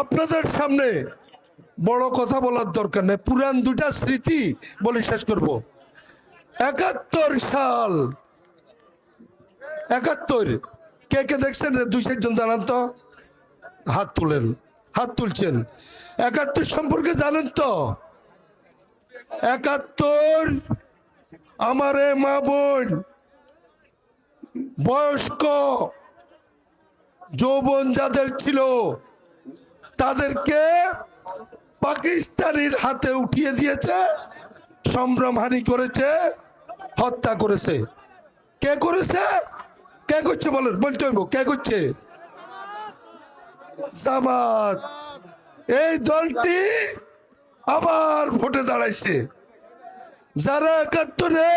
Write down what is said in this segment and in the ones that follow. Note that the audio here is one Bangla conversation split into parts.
আপনাদের সামনে বড় কথা বলার দরকার নেই, পুরান দুটা স্মৃতি বলে শেষ করব। ৭১ সাল, ৭১ কে কে দেখছেন? দুই চারজন জানান তো, হাত তুলেন, হাত তুলছেন। ৭১ সম্পর্কে জানেন তো? ৭১ আমারে মা বোন, বয়স্ক যৌবন যাদের ছিল তাদেরকে পাকিস্তানির হাতে উঠিয়ে দিয়েছে, সম্ভ্রমহানি করেছে, হত্যা করেছে। কে করেছে? কে করছে বলেন, বলতে হইব কে করছে? জামাত। এই দলটি আবার ভোটে দাঁড়াইছে। যারা ৭১-এ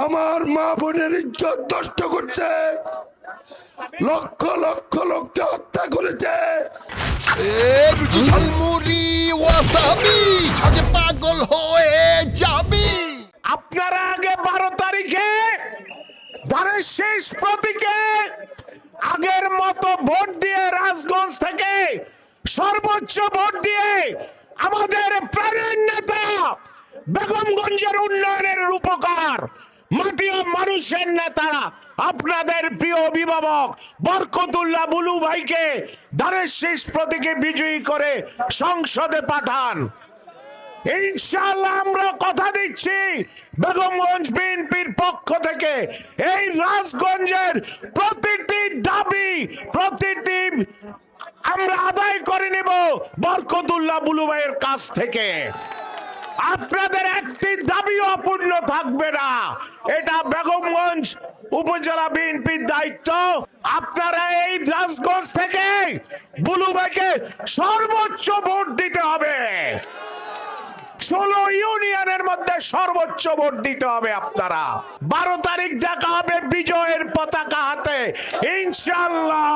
আমার মা বোনের ইজ্জত নষ্ট করছে, লক্ষ লক্ষ লোককে হত্যা করেছে, রুচি ঝালমুড়ি ওয়াসাবি সাজে পাগল হয়ে যাবি। আপনারা আগে 12 তারিখে ধানের শেষ প্রতীকে আগের মতো ভোট দিয়ে রাজগঞ্জ থেকে সর্বোচ্চ ভোট দিয়ে আমাদের প্রাণের নেতা বেগমগঞ্জের উন্নয়নের রূপকার মাটি ও মানুষের নেতা আপনাদের প্রিয় অভিভাবক বরকতুল্লাহ বুলু ভাইকে ধানের শেষ প্রতীকে বিজয়ী করে সংসদে পাঠান। ইনশাআল্লাহ আমরা কথা দিচ্ছি, বেগমগঞ্জ বিএনপির পক্ষ থেকে এই রাজগঞ্জের প্রতিটি দাবি, প্রতিটি আমরা আদায় করে নেব বরকতুল্লাহ বুলু ভাইয়ের কাছ থেকে। আপনাদের একটি দাবিও অপূর্ণ থাকবে না, এটা বেগমগঞ্জ উপজেলা বিএনপির দায়িত্ব। আপনারা এই রাজগঞ্জ থেকে বুলু ভাইকে সর্বোচ্চ ভোট দিতে হবে, 16 ইউনিয়নের মধ্যে সর্বোচ্চ ভোট দিতে হবে। আপনারা 12 তারিখ দেখা হবে বিজয়ের পতাকা হাতে ইনশাআল্লাহ।